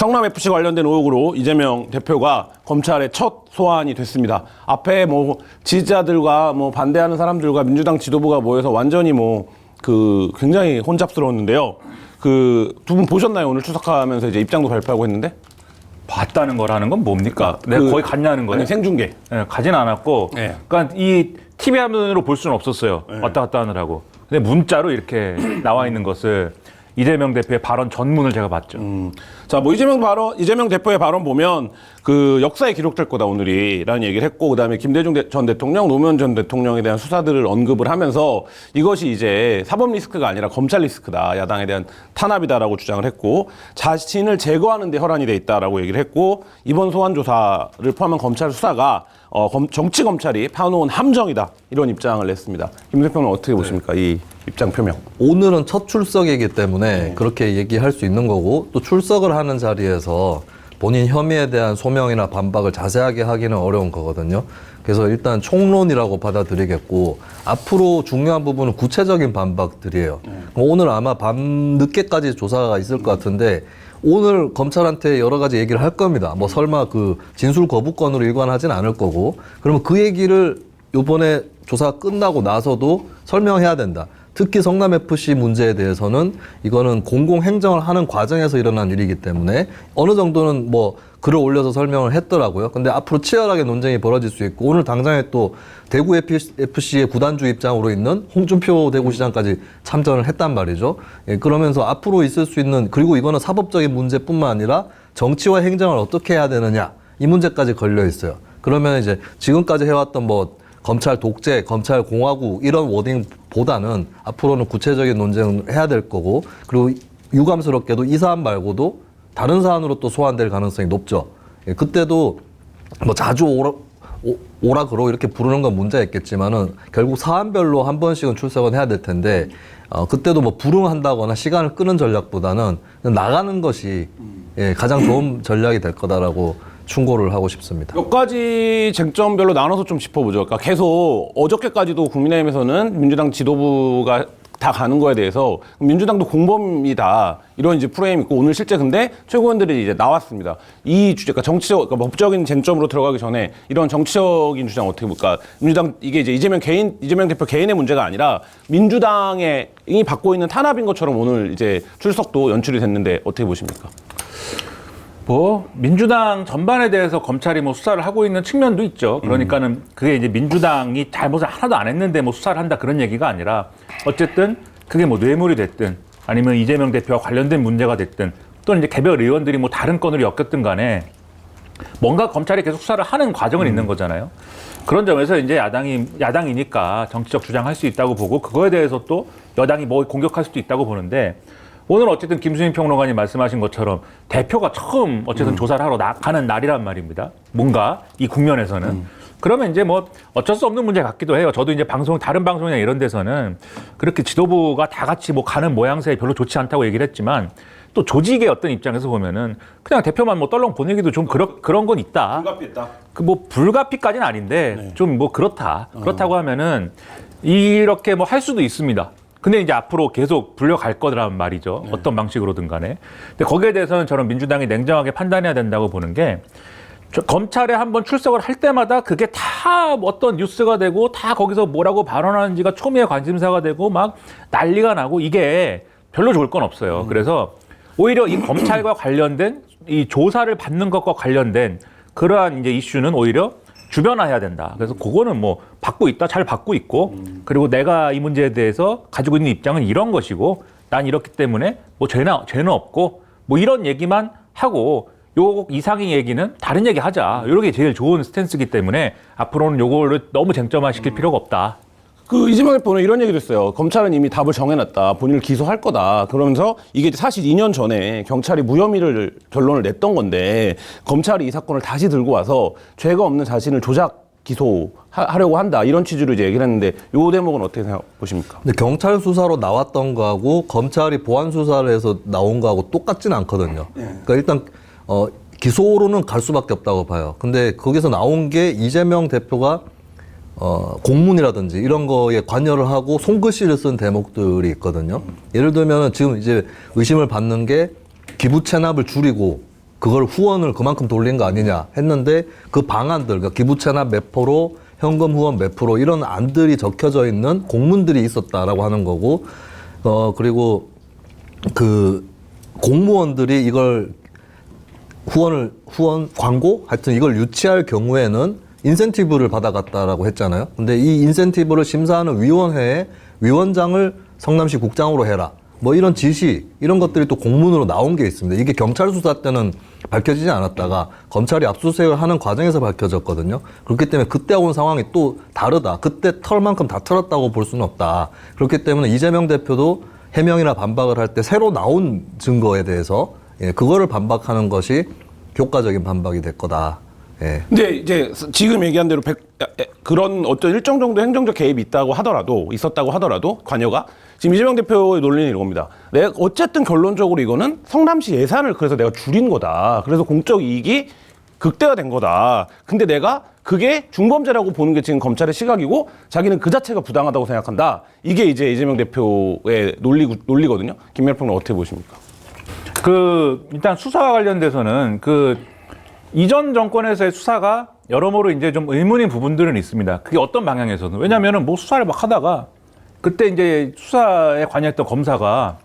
성남FC 관련된 의혹으로 이재명 대표가 검찰에 첫 소환이 됐습니다. 앞에 뭐 지지자들과 뭐 반대하는 사람들과 민주당 지도부가 모여서 완전히 굉장히 혼잡스러웠는데요. 두 분 보셨나요? 오늘 출석하면서 이제 입장도 발표하고 했는데? 봤다는 거라는 건 뭡니까? 내가 거의 갔냐는 거예요? 아니, 생중계. 네, 가진 않았고, 네. 그러니까 이 TV 화면으로 볼 수는 없었어요. 네. 왔다 갔다 하느라고. 근데 문자로 이렇게 나와 있는 것을 이재명 대표의 발언 전문을 제가 봤죠. 자, 뭐 이재명 대표의 발언 보면 역사에 기록될 거다 오늘이라는 얘기를 했고, 그다음에 김대중 전 대통령, 노무현 전 대통령에 대한 수사들을 언급을 하면서 이것이 이제 사법 리스크가 아니라 검찰 리스크다, 야당에 대한 탄압이다라고 주장을 했고, 자신을 제거하는 데 혈안이 돼 있다라고 얘기를 했고, 이번 소환 조사를 포함한 검찰 수사가 정치 검찰이 파놓은 함정이다, 이런 입장을 냈습니다. 김 대표는 어떻게 보십니까? 이 입장 표명. 오늘은 첫 출석이기 때문에 그렇게 얘기할 수 있는 거고, 또 출석을 하는 자리에서 본인 혐의에 대한 소명이나 반박을 자세하게 하기는 어려운 거거든요. 그래서 일단 총론이라고 받아들이겠고, 앞으로 중요한 부분은 구체적인 반박들이에요. 오늘 아마 밤 늦게까지 조사가 있을 것 같은데, 오늘 검찰한테 여러 가지 얘기를 할 겁니다. 뭐 설마 진술 거부권으로 일관하진 않을 거고, 그러면 그 얘기를 요번에 조사가 끝나고 나서도 설명해야 된다. 특히 성남FC 문제에 대해서는 이거는 공공행정을 하는 과정에서 일어난 일이기 때문에 어느 정도는 뭐 글을 올려서 설명을 했더라고요. 근데 앞으로 치열하게 논쟁이 벌어질 수 있고, 오늘 당장에 또 대구 FC의 구단주 입장으로 있는 홍준표 대구시장까지 참전을 했단 말이죠. 예, 그러면서 앞으로 있을 수 있는, 그리고 이거는 사법적인 문제뿐만 아니라 정치와 행정을 어떻게 해야 되느냐, 이 문제까지 걸려 있어요. 그러면 이제 지금까지 해왔던 검찰 독재, 검찰 공화국 이런 워딩보다는 앞으로는 구체적인 논쟁을 해야 될 거고, 그리고 유감스럽게도 이 사안 말고도 다른 사안으로 또 소환될 가능성이 높죠. 예, 그때도 자주 오락으로 이렇게 부르는 건 문제가 있겠지만은 결국 사안별로 한 번씩은 출석은 해야 될 텐데, 그때도 불응한다거나 시간을 끄는 전략보다는 나가는 것이 가장 좋은 전략이 될 거다라고 충고를 하고 싶습니다. 몇 가지 쟁점별로 나눠서 좀 짚어보죠. 그러니까 계속 어저께까지도 국민의힘에서는 민주당 지도부가 다 가는 거에 대해서 민주당도 공범이다, 이런 이제 프레임이 있고, 오늘 실제 근데 최고위원들이 이제 나왔습니다. 이 주제, 그러니까 법적인 쟁점으로 들어가기 전에 이런 정치적인 주장 어떻게 볼까? 민주당, 이게 이제 이재명 대표 개인의 문제가 아니라 민주당이 받고 있는 탄압인 것처럼 오늘 이제 출석도 연출이 됐는데 어떻게 보십니까? 민주당 전반에 대해서 검찰이 수사를 하고 있는 측면도 있죠. 그러니까는 그게 이제 민주당이 잘못을 하나도 안 했는데 수사를 한다, 그런 얘기가 아니라, 어쨌든 그게 뇌물이 됐든 아니면 이재명 대표와 관련된 문제가 됐든 또는 이제 개별 의원들이 다른 건으로 엮였든 간에 뭔가 검찰이 계속 수사를 하는 과정은 있는 거잖아요. 그런 점에서 이제 야당이니까 정치적 주장할 수 있다고 보고, 그거에 대해서 또 여당이 공격할 수도 있다고 보는데, 오늘 어쨌든 김수민 평론가님 말씀하신 것처럼 대표가 처음 어쨌든 조사를 하러 가는 날이란 말입니다. 뭔가 이 국면에서는. 그러면 이제 어쩔 수 없는 문제 같기도 해요. 저도 이제 다른 방송이나 이런 데서는 그렇게 지도부가 다 같이 가는 모양새에 별로 좋지 않다고 얘기를 했지만, 또 조직의 어떤 입장에서 보면은 그냥 대표만 떨렁 보내기도 좀 그런 건 있다. 불가피했다. 불가피까지는 아닌데, 네. 좀 그렇다. 그렇다고 하면은 이렇게 할 수도 있습니다. 근데 이제 앞으로 계속 불려갈 거란 말이죠. 네. 어떤 방식으로든 간에. 근데 거기에 대해서는 저는 민주당이 냉정하게 판단해야 된다고 보는 게, 검찰에 한번 출석을 할 때마다 그게 다 어떤 뉴스가 되고, 다 거기서 뭐라고 발언하는지가 초미의 관심사가 되고 난리가 나고, 이게 별로 좋을 건 없어요. 그래서 오히려 이 검찰과 관련된 이 조사를 받는 것과 관련된 그러한 이제 이슈는 오히려 주변화해야 된다. 그래서 그거는 받고 있다, 잘 받고 있고, 그리고 내가 이 문제에 대해서 가지고 있는 입장은 이런 것이고, 난 이렇기 때문에 죄는 없고, 이런 얘기만 하고, 요 이상의 얘기는 다른 얘기 하자. 이게 제일 좋은 스탠스이기 때문에 앞으로는 요거를 너무 쟁점화시킬 필요가 없다. 이재명 대표는 이런 얘기도 했어요. 검찰은 이미 답을 정해놨다. 본인을 기소할 거다. 그러면서 이게 사실 2년 전에 경찰이 무혐의를 결론을 냈던 건데, 검찰이 이 사건을 다시 들고 와서 죄가 없는 자신을 조작 기소하려고 한다, 이런 취지로 이제 얘기를 했는데, 이 대목은 어떻게 보십니까? 근데 경찰 수사로 나왔던 거하고 검찰이 보안 수사를 해서 나온 거하고 똑같지는 않거든요. 그러니까 일단 기소로는 갈 수밖에 없다고 봐요. 근데 거기서 나온 게 이재명 대표가 공문이라든지 이런 거에 관여를 하고 손글씨를 쓴 대목들이 있거든요. 예를 들면 지금 이제 의심을 받는 게 기부 체납을 줄이고 그걸 후원을 그만큼 돌린 거 아니냐 했는데 그 방안들, 그러니까 기부 체납 몇 프로, 현금 후원 몇 프로 이런 안들이 적혀져 있는 공문들이 있었다라고 하는 거고, 그리고 그 공무원들이 이걸 후원 광고 하여튼 이걸 유치할 경우에는 인센티브를 받아갔다라고 했잖아요. 근데 이 인센티브를 심사하는 위원회에 위원장을 성남시 국장으로 해라. 뭐 이런 지시, 이런 것들이 또 공문으로 나온 게 있습니다. 이게 경찰 수사 때는 밝혀지지 않았다가 검찰이 압수수색을 하는 과정에서 밝혀졌거든요. 그렇기 때문에 그때 온 상황이 또 다르다. 그때 털 만큼 다 털었다고 볼 수는 없다. 그렇기 때문에 이재명 대표도 해명이나 반박을 할 때 새로 나온 증거에 대해서 그거를 반박하는 것이 효과적인 반박이 될 거다. 예. 근데 이제 지금 얘기한 대로 그런 어떤 일정 정도 행정적 개입이 있었다고 하더라도 관여가 지금 이재명 대표의 논리는 이겁니다. 내가 어쨌든 결론적으로 이거는 성남시 예산을 그래서 내가 줄인 거다. 그래서 공적 이익이 극대화된 거다. 근데 내가 그게 중범죄라고 보는 게 지금 검찰의 시각이고 자기는 그 자체가 부당하다고 생각한다. 이게 이제 이재명 대표의 논리거든요. 김민하 평론 어떻게 보십니까? 일단 수사와 관련돼서는 이전 정권에서의 수사가 여러모로 이제 좀 의문인 부분들은 있습니다. 그게 어떤 방향에서는. 왜냐면은 뭐 수사를 막 하다가 그때 이제 수사에 관여했던 검사가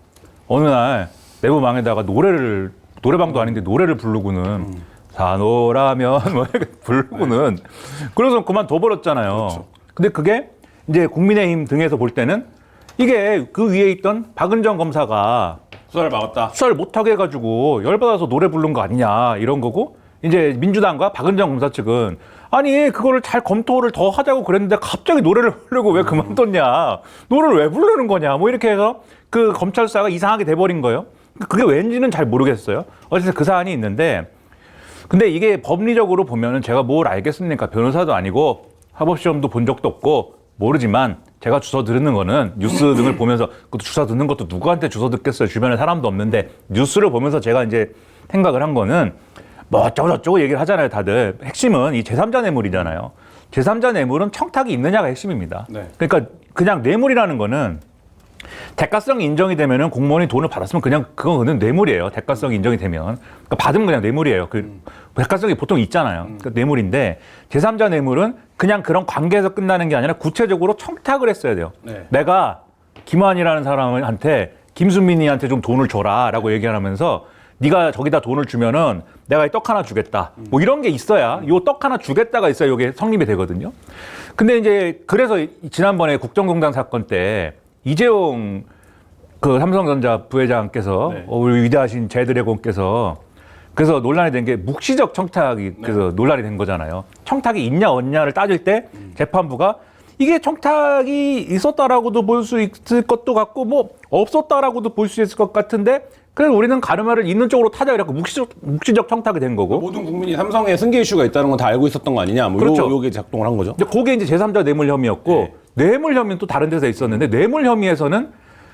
어느 날 내부망에다가 노래방도 아닌데 노래를 부르고는 사노라면 뭐 이렇게 부르고는 그래서 그만둬버렸잖아요. 그렇죠. 근데 그게 이제 국민의힘 등에서 볼 때는 이게 그 위에 있던 박은정 검사가 수사를 막았다. 수사를 못하게 해가지고 열받아서 노래 부른 거 아니냐 이런 거고 이제 민주당과 박은정 검사 측은 아니 그거를 잘 검토를 더 하자고 그랬는데 갑자기 노래를 부르고 왜 그만뒀냐 노래를 왜 부르는 거냐 뭐 이렇게 해서 그 검찰 수사가 이상하게 돼버린 거예요. 그게 왠지는 잘 모르겠어요. 어쨌든 그 사안이 있는데 근데 이게 법리적으로 보면은 제가 뭘 알겠습니까? 변호사도 아니고 사법시험도 본 적도 없고 모르지만 제가 주워 들은 거는 뉴스 등을 보면서 그것도 주워 듣는 것도 누구한테 주워 듣겠어요. 주변에 사람도 없는데 뉴스를 보면서 제가 이제 생각을 한 거는 뭐 어쩌고 얘기를 하잖아요. 다들. 핵심은 이 제3자 뇌물이잖아요. 제3자 뇌물은 청탁이 있느냐가 핵심입니다. 네. 그러니까 그냥 뇌물이라는 거는 대가성이 인정이 되면은 공무원이 돈을 받았으면 그건 뇌물이에요. 대가성이 인정이 되면. 그러니까 받으면 그냥 뇌물이에요. 대가성이 보통 있잖아요. 그러니까 뇌물인데 제3자 뇌물은 그냥 그런 관계에서 끝나는 게 아니라 구체적으로 청탁을 했어야 돼요. 네. 내가 김환이라는 사람한테 김순민이한테 좀 돈을 줘라라고 얘기를 하면서 네가 저기다 돈을 주면은 내가 떡 하나 주겠다. 뭐 이런 게 있어야 요 떡 하나 주겠다가 있어야 이게 성립이 되거든요. 근데 이제 그래서 지난번에 국정농단 사건 때 이재용 그 삼성전자 부회장께서 네. 우리 위대하신 제드래곤께서 그래서 논란이 된 게 묵시적 청탁이 그래서 논란이 된 거잖아요. 청탁이 있냐 없냐를 따질 때 재판부가 이게 청탁이 있었다라고도 볼 수 있을 것도 같고 뭐 없었다라고도 볼 수 있을 것 같은데 그래서 우리는 가르마를 있는 쪽으로 타자 이렇게 묵시적 청탁이 된 거고 모든 국민이 삼성에 승계 이슈가 있다는 건 다 알고 있었던 거 아니냐. 뭐 그렇죠. 요게 작동을 한 거죠. 이제 그게 이제 제3자 뇌물 혐의였고 뇌물 혐의는 또 다른 데서 있었는데 뇌물 혐의에서는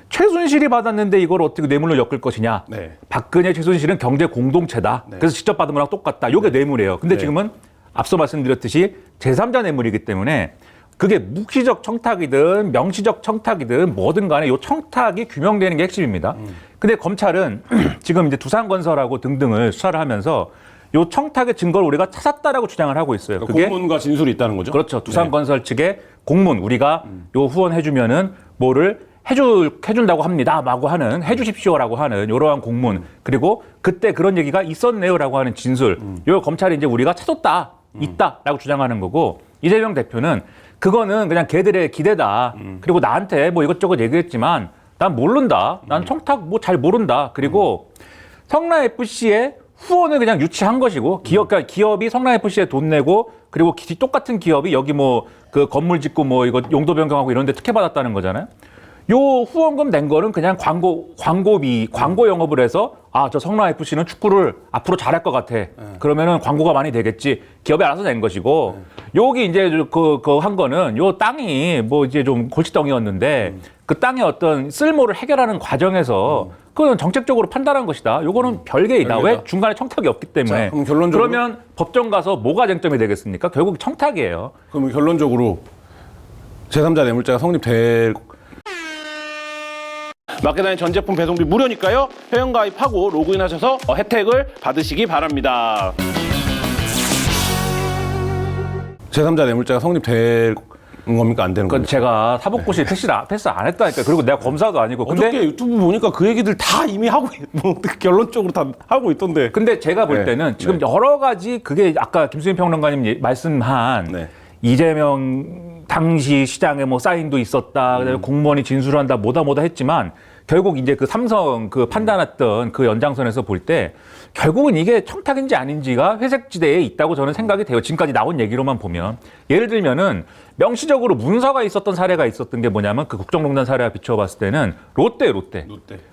최순실이 받았는데 이걸 어떻게 뇌물로 엮을 것이냐. 네. 박근혜, 최순실은 경제 공동체다. 네. 그래서 직접 받은 거랑 똑같다. 이게 뇌물이에요. 근데 지금은 앞서 말씀드렸듯이 제3자 뇌물이기 때문에 그게 묵시적 청탁이든 명시적 청탁이든 뭐든 간에 이 청탁이 규명되는 게 핵심입니다. 근데 검찰은 지금 이제 두산건설하고 등등을 수사를 하면서 이 청탁의 증거를 우리가 찾았다라고 주장을 하고 있어요. 그러니까 그게 공문과 진술이 있다는 거죠. 그렇죠. 두산건설 측의 공문 우리가 요 후원해주면은 뭐를 해준다고 합니다. 라고 하는 해주십시오라고 하는 이러한 공문 그리고 그때 그런 얘기가 있었네요라고 하는 진술 요 검찰이 이제 우리가 찾았다 있다라고 주장하는 거고 이재명 대표는 그거는 그냥 걔들의 기대다. 그리고 나한테 뭐 이것저것 얘기했지만 난 모른다. 난 청탁 뭐 잘 모른다. 그리고 성남FC의 후원을 그냥 유치한 것이고 그러니까 기업이 성남FC에 돈 내고 그리고 똑같은 기업이 여기 뭐 그 건물 짓고 뭐 이거 용도 변경하고 이런 데 특혜 받았다는 거잖아요. 요 후원금 낸 거는 그냥 광고비, 광고 영업을 해서 저 성남FC는 축구를 앞으로 잘할 것 같아. 그러면은 광고가 많이 되겠지. 기업이 알아서 낸 것이고 여기 이제 한 거는 요 땅이 뭐 이제 좀 골칫덩이였는데 그 땅의 어떤 쓸모를 해결하는 과정에서 그건 정책적으로 판단한 것이다. 요거는 별개이다. 왜? 중간에 청탁이 없기 때문에. 자, 그럼 결론적으로 그러면 법정 가서 뭐가 쟁점이 되겠습니까? 결국 청탁이에요. 그럼 결론적으로 제3자 뇌물죄가 성립될 마켓단의 전 제품 배송비 무료니까요. 회원가입하고 로그인하셔서 혜택을 받으시기 바랍니다. 제3자 뇌물죄가 성립될 겁니까? 안 되는 그건 겁니까? 제가 사법고시 패스 안 했다니까. 그리고 내가 검사도 아니고. 어저께 유튜브 보니까 그 얘기들 다 이미 하고 뭐 결론적으로 다 하고 있던데. 근데 제가 볼 네. 때는 지금 네. 여러 가지 그게 아까 김수민 평론가님 말씀한 네. 이재명 당시 시장에 뭐 사인도 있었다. 그다음에 공무원이 진술을 한다. 뭐다 했지만 결국 이제 그 삼성 그 판단했던 그 연장선에서 볼 때 결국은 이게 청탁인지 아닌지가 회색지대에 있다고 저는 생각이 돼요. 지금까지 나온 얘기로만 보면. 예를 들면은 명시적으로 문서가 있었던 사례가 있었던 게 뭐냐면 그 국정농단 사례와 비춰봤을 때는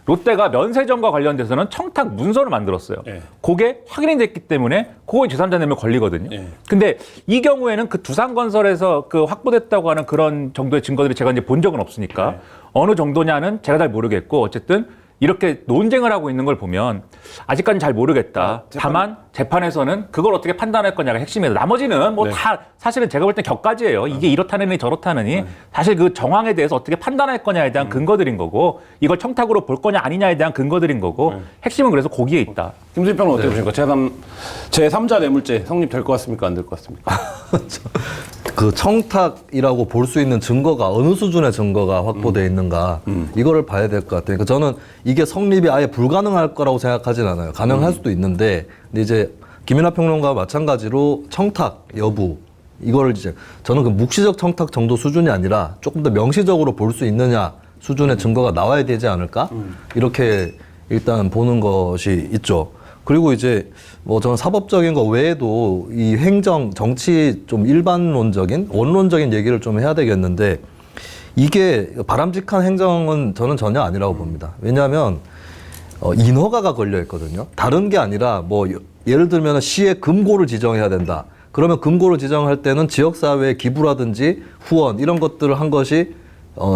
롯데가 면세점과 관련돼서는 청탁 문서를 만들었어요. 네. 그게 확인이 됐기 때문에 그거 제3자 뇌물 걸리거든요. 네. 근데 이 경우에는 그 두산건설에서 그 확보됐다고 하는 그런 정도의 증거들이 제가 이제 본 적은 없으니까 네. 어느 정도냐는 제가 잘 모르겠고 어쨌든 이렇게 논쟁을 하고 있는 걸 보면 아직까지는 잘 모르겠다. 다만 재판에서는 그걸 어떻게 판단할 거냐가 핵심이다. 나머지는 뭐 네. 다 사실은 제가 볼 땐 격가지예요. 이게 이렇다느니 저렇다느니 사실 그 정황에 대해서 어떻게 판단할 거냐에 대한 근거들인 거고 이걸 청탁으로 볼 거냐 아니냐에 대한 근거들인 거고 핵심은 그래서 거기에 있다. 김수희 평은 어떻게 보십니까? 제3자 뇌물죄 성립될 것 같습니까? 안 될 것 같습니까? 그 청탁이라고 볼 수 있는 증거가 어느 수준의 증거가 확보되어 있는가 이거를 봐야 될 것 같아요. 그러니까 저는 이게 성립이 아예 불가능할 거라고 생각하진 않아요. 가능할 수도 있는데 근데 이제 김연아 평론가와 마찬가지로 청탁 여부 이거를 이제 저는 그 묵시적 청탁 정도 수준이 아니라 조금 더 명시적으로 볼 수 있느냐 수준의 증거가 나와야 되지 않을까 이렇게 일단 보는 것이 있죠. 그리고 이제 뭐 저는 사법적인 거 외에도 이 행정, 정치 좀 일반론적인, 원론적인 얘기를 좀 해야 되겠는데 이게 바람직한 행정은 저는 전혀 아니라고 봅니다. 왜냐하면 인허가가 걸려 있거든요. 다른 게 아니라 뭐 예를 들면 시에 금고를 지정해야 된다. 그러면 금고를 지정할 때는 지역사회에 기부라든지 후원 이런 것들을 한 것이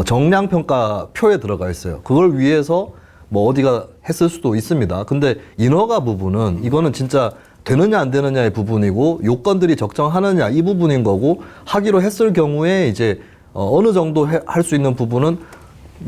정량평가표에 들어가 있어요. 그걸 위해서 뭐 어디가 했을 수도 있습니다. 근데 인허가 부분은 이거는 진짜 되느냐 안 되느냐의 부분이고 요건들이 적정하느냐 이 부분인 거고 하기로 했을 경우에 이제 어느 정도 할 수 있는 부분은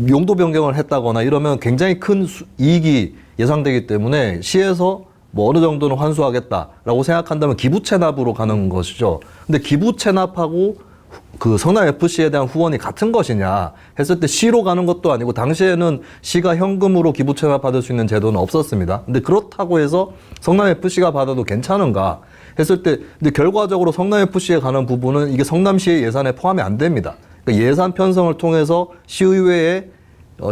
용도 변경을 했다거나 이러면 굉장히 큰 이익이 예상되기 때문에 시에서 뭐 어느 정도는 환수하겠다라고 생각한다면 기부 체납으로 가는 것이죠. 근데 기부 체납하고 그 성남 FC에 대한 후원이 같은 것이냐 했을 때 시로 가는 것도 아니고 당시에는 시가 현금으로 기부 체납받을 수 있는 제도는 없었습니다. 근데 그렇다고 해서 성남 FC가 받아도 괜찮은가 했을 때 근데 결과적으로 성남 FC에 가는 부분은 이게 성남시의 예산에 포함이 안 됩니다. 그러니까 예산 편성을 통해서 시의회에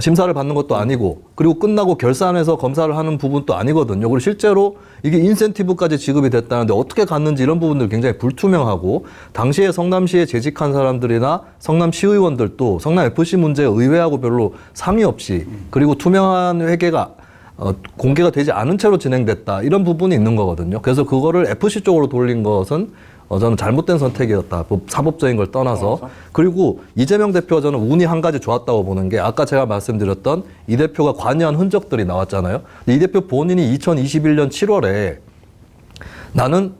심사를 받는 것도 아니고 그리고 끝나고 결산해서 검사를 하는 부분도 아니거든요. 그리고 실제로 이게 인센티브까지 지급이 됐다는데 어떻게 갔는지 이런 부분들 굉장히 불투명하고 당시에 성남시에 재직한 사람들이나 성남시의원들도 성남FC 문제에 의회하고 별로 상의 없이 그리고 투명한 회계가 공개가 되지 않은 채로 진행됐다. 이런 부분이 있는 거거든요. 그래서 그거를 FC 쪽으로 돌린 것은 저는 잘못된 선택이었다. 사법적인 걸 떠나서. 그리고 이재명 대표가 저는 운이 한 가지 좋았다고 보는 게 아까 제가 말씀드렸던 이 대표가 관여한 흔적들이 나왔잖아요. 근데 이 대표 본인이 2021년 7월에 나는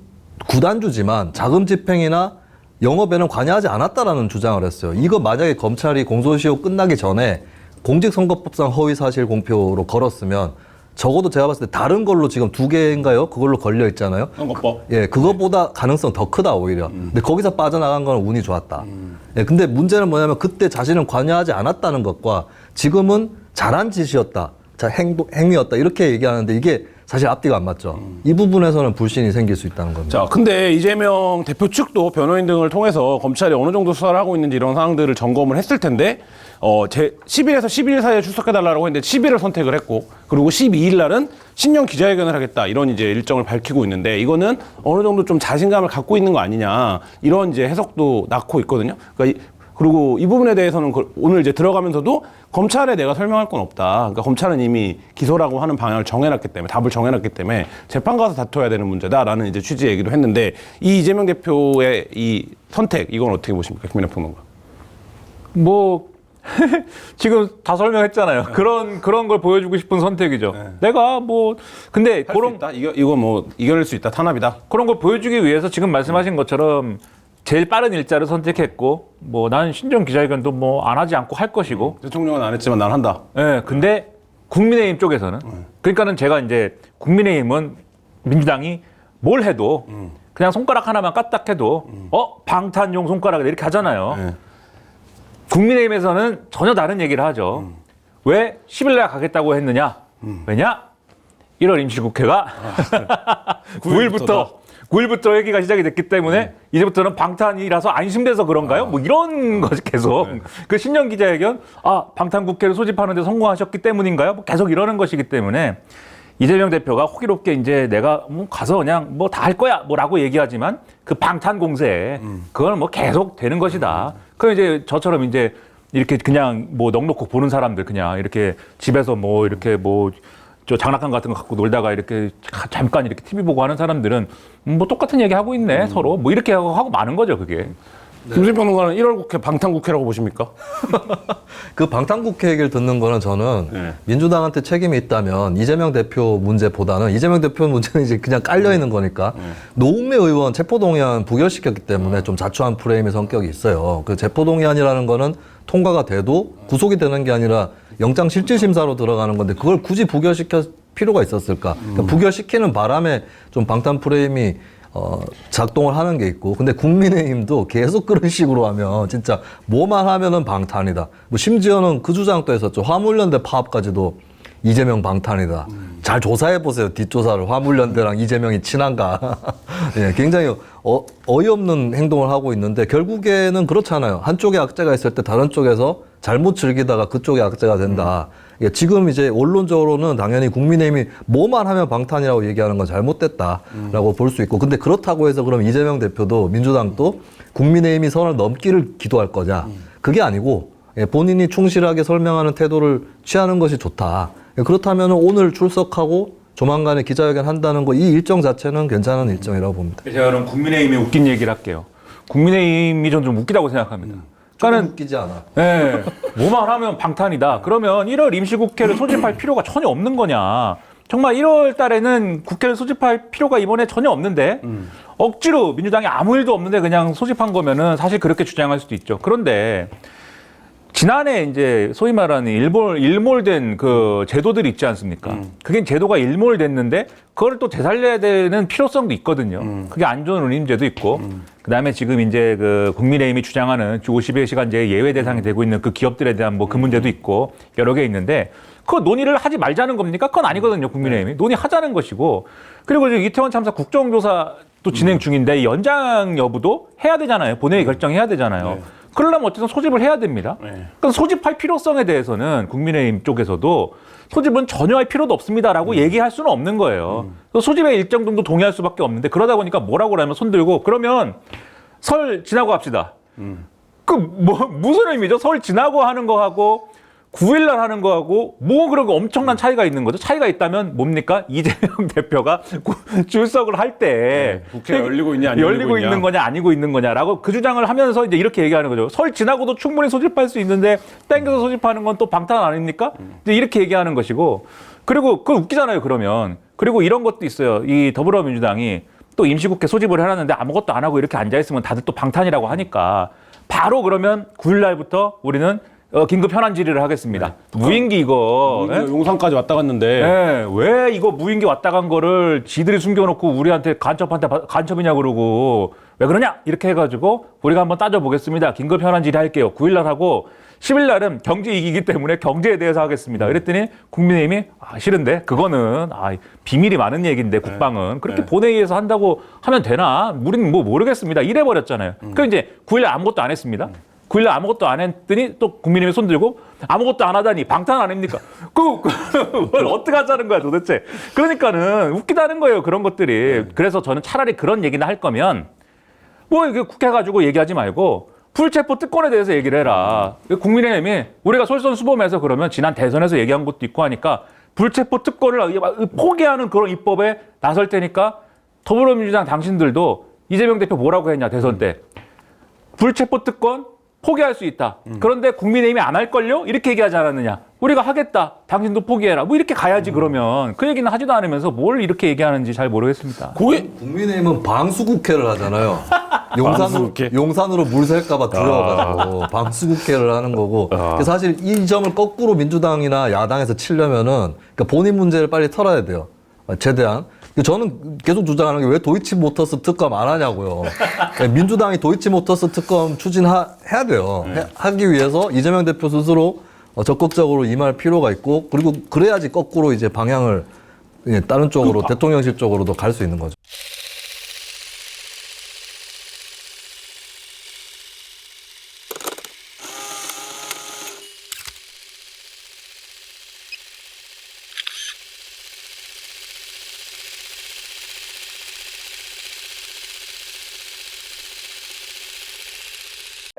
구단주지만 자금 집행이나 영업에는 관여하지 않았다라는 주장을 했어요. 이거 만약에 검찰이 공소시효 끝나기 전에 공직선거법상 허위사실 공표로 걸었으면 적어도 제가 봤을 때 다른 걸로 지금 2개인가요? 그걸로 걸려 있잖아요. 선거법. 예, 그거보다 가능성 더 크다 오히려. 근데 거기서 빠져나간 건 운이 좋았다. 예, 근데 문제는 뭐냐면 그때 자신은 관여하지 않았다는 것과 지금은 잘한 짓이었다. 행위였다. 이렇게 얘기하는데 이게 사실 앞뒤가 안 맞죠. 이 부분에서는 불신이 생길 수 있다는 겁니다. 자, 근데 이재명 대표 측도 변호인 등을 통해서 검찰이 어느 정도 수사를 하고 있는지 이런 사항들을 점검을 했을 텐데, 10일에서 12일 사이에 출석해달라고 했는데 10일을 선택을 했고, 그리고 12일 날은 신년 기자회견을 하겠다. 이런 이제 일정을 밝히고 있는데, 이거는 어느 정도 좀 자신감을 갖고 있는 거 아니냐. 이런 이제 해석도 낳고 있거든요. 그러니까 그리고 이 부분에 대해서는 오늘 이제 들어가면서도 검찰에 내가 설명할 건 없다. 그러니까 검찰은 이미 기소라고 하는 방향을 정해놨기 때문에, 답을 정해놨기 때문에 재판 가서 다퉈야 되는 문제다라는 이제 취지 얘기도 했는데, 이 이재명 대표의 이 선택, 이건 어떻게 보십니까? 김민하 평론가. 뭐 지금 다 설명했잖아요. 그런 걸 보여주고 싶은 선택이죠. 내가 뭐 근데 할 수 있다? 이거 뭐 이겨낼 수 있다. 탄압이다. 그런 걸 보여주기 위해서 지금 말씀하신 것처럼 제일 빠른 일자를 선택했고 뭐 나는 신정 기자회견도 뭐 안 하지 않고 할 것이고 대통령은 안 했지만 난 한다. 예, 근데 국민의힘 쪽에서는 그러니까는 제가 이제 국민의힘은 민주당이 뭘 해도 그냥 손가락 하나만 까딱해도 방탄용 손가락 이렇게 하잖아요. 네. 국민의힘에서는 전혀 다른 얘기를 하죠. 왜 10일 날 가겠다고 했느냐? 왜냐? 1월 임시국회가 9일부터 회기가 시작이 됐기 때문에 이제부터는 방탄이라서 안심돼서 그런가요? 뭐 이런 것이 계속 그 신년 기자회견 방탄국회를 소집하는 데 성공하셨기 때문인가요? 뭐 계속 이러는 것이기 때문에 이재명 대표가 호기롭게 이제 내가 뭐 가서 그냥 뭐 다 할 거야 뭐라고 얘기하지만 그 방탄 공세 그거는 뭐 계속 되는 것이다. 그 이제 저처럼 이제 이렇게 그냥 뭐 넉넉히 보는 사람들 그냥 이렇게 집에서 뭐 이렇게 뭐 저 장난감 같은 거 갖고 놀다가 이렇게 잠깐 이렇게 TV 보고 하는 사람들은 뭐 똑같은 얘기 하고 있네 서로 뭐 이렇게 하고 마는 거죠 그게. 김수진 평론가는 1월 국회 방탄국회라고 보십니까? 그 방탄국회 얘기를 듣는 거는 저는 네. 민주당한테 책임이 있다면 이재명 대표 문제보다는 이재명 대표 문제는 이제 그냥 깔려 있는 거니까 노웅래 의원 체포동의안 부결시켰기 때문에 좀 자초한 프레임의 성격이 있어요. 그 체포동의안이라는 거는 통과가 돼도 구속이 되는 게 아니라 영장실질심사로 들어가는 건데 그걸 굳이 부결시킬 필요가 있었을까? 그러니까 부결시키는 바람에 좀 방탄 프레임이 작동을 하는 게 있고, 근데 국민의힘도 계속 그런 식으로 하면 진짜 뭐만 하면은 방탄이다. 뭐 심지어는 그 주장도 했었죠. 화물연대 파업까지도 이재명 방탄이다. 잘 조사해 보세요. 뒷조사를 화물연대랑 이재명이 친한가? 예, 굉장히 어이없는 행동을 하고 있는데 결국에는 그렇잖아요. 한쪽에 악재가 있을 때 다른 쪽에서 잘못 즐기다가 그쪽에 악재가 된다. 예, 지금 이제 언론적으로는 당연히 국민의힘이 뭐만 하면 방탄이라고 얘기하는 건 잘못됐다라고 볼 수 있고, 근데 그렇다고 해서 그럼 이재명 대표도 민주당도 국민의힘이 선을 넘기를 기도할 거냐? 그게 아니고 예, 본인이 충실하게 설명하는 태도를 취하는 것이 좋다. 예, 그렇다면 오늘 출석하고 조만간에 기자회견 한다는 거 이 일정 자체는 괜찮은 일정이라고 봅니다. 제가 그럼 국민의힘이 웃긴 얘기를 할게요. 국민의힘이 전 좀 웃기다고 생각합니다. 그러니까는 웃기지 않아. 네, 뭐만 하면 방탄이다. 그러면 1월 임시국회를 소집할 필요가 전혀 없는 거냐. 정말 1월 달에는 국회를 소집할 필요가 이번에 전혀 없는데 억지로 민주당이 아무 일도 없는데 그냥 소집한 거면은 사실 그렇게 주장할 수도 있죠. 그런데 지난해 이제 소위 말하는 일몰된 그 제도들이 있지 않습니까? 그게 제도가 일몰됐는데 그걸 또 되살려야 되는 필요성도 있거든요. 그게 안전 운임제도 있고, 그 다음에 지금 이제 그 국민의힘이 주장하는 주 52시간제 예외 대상이 되고 있는 그 기업들에 대한 뭐 그 문제도 있고 여러 개 있는데 그 논의를 하지 말자는 겁니까? 그건 아니거든요. 국민의힘이 논의하자는 것이고, 그리고 지금 이태원 참사 국정조사 또 진행 중인데 연장 여부도 해야 되잖아요. 본회의 결정해야 되잖아요. 네. 그러려면 어쨌든 소집을 해야 됩니다. 네. 그러니까 소집할 필요성에 대해서는 국민의힘 쪽에서도 소집은 전혀 할 필요도 없습니다라고 얘기할 수는 없는 거예요. 소집에 일정 정도 동의할 수밖에 없는데 그러다 보니까 뭐라고 하면 손들고 그러면 설 지나고 합시다. 그 무슨 의미죠? 설 지나고 하는 거하고 9일날 하는 거하고 뭐 그런 거 엄청난 차이가 있는 거죠. 차이가 있다면 뭡니까? 이재명 대표가 출석을 할 때 국회가 열리고 있냐, 안 열리고 있는 거냐, 아니고 있는 거냐라고 그 주장을 하면서 이제 이렇게 얘기하는 거죠. 설 지나고도 충분히 소집할 수 있는데 땡겨서 소집하는 건 또 방탄 아닙니까? 이제 이렇게 얘기하는 것이고, 그리고 그거 웃기잖아요. 그러면 그리고 이런 것도 있어요. 이 더불어민주당이 또 임시국회 소집을 해놨는데 아무것도 안 하고 이렇게 앉아 있으면 다들 또 방탄이라고 하니까 바로 그러면 9일날부터 우리는 긴급 현안 질의를 하겠습니다. 무인기 이거 용산까지 왔다 갔는데 네, 왜 이거 무인기 왔다 간 거를 지들이 숨겨놓고 우리한테 간첩이냐 그러고 왜 그러냐 이렇게 해가지고 우리가 한번 따져보겠습니다. 긴급 현안 질의할게요. 9일날 하고 10일날은 경제 이기기 때문에 경제에 대해서 하겠습니다. 그랬더니 국민의힘이 싫은데 그거는 비밀이 많은 얘기인데 국방은 그렇게 본회의에서 한다고 하면 되나? 우리는 뭐 모르겠습니다. 이래버렸잖아요. 그럼 이제 9일날 아무것도 안 했습니다. 9일날 아무것도 안 했더니 또 국민의힘이 손들고 아무것도 안 하다니 방탄 아닙니까? 그걸 어떻게 하자는 거야 도대체. 그러니까는 웃기다는 거예요 그런 것들이. 그래서 저는 차라리 그런 얘기나 할 거면 뭐 이게 국회 가지고 얘기하지 말고 불체포 특권에 대해서 얘기를 해라. 국민의힘이 우리가 솔선수범해서 그러면 지난 대선에서 얘기한 것도 있고 하니까 불체포 특권을 포기하는 그런 입법에 나설 테니까 더불어민주당 당신들도 이재명 대표 뭐라고 했냐 대선 때. 불체포 특권 포기할 수 있다. 그런데 국민의힘이 안 할걸요? 이렇게 얘기하지 않았느냐. 우리가 하겠다. 당신도 포기해라. 뭐 이렇게 가야지 그러면. 그 얘기는 하지도 않으면서 뭘 이렇게 얘기하는지 잘 모르겠습니다. 국민의힘은 방수국회를 하잖아요. 방수국회? 용산으로 물 셀까봐 두려워가지고 방수국회를 하는 거고. 그래서 사실 이 점을 거꾸로 민주당이나 야당에서 치려면은 그러니까 본인 문제를 빨리 털어야 돼요. 최대한. 저는 계속 주장하는 게 왜 도이치모터스 특검 안 하냐고요. 민주당이 도이치모터스 특검 추진해야 돼요. 하기 위해서 이재명 대표 스스로 적극적으로 임할 필요가 있고, 그리고 그래야지 거꾸로 이제 방향을 다른 쪽으로 대통령실 쪽으로도 갈 수 있는 거죠.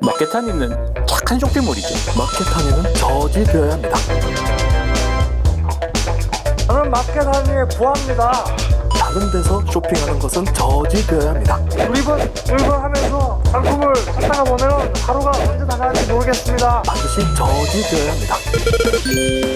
마케타니는 착한 쇼핑몰이죠. 마케타니는 저지되어야 합니다. 저는 마켓하니에 구합니다. 다른 데서 쇼핑하는 것은 저지되어야 합니다. 울분하면서 상품을 찾다가 보면 하루가 언제 다 가는지 모르겠습니다. 반드시 저지되어야 합니다.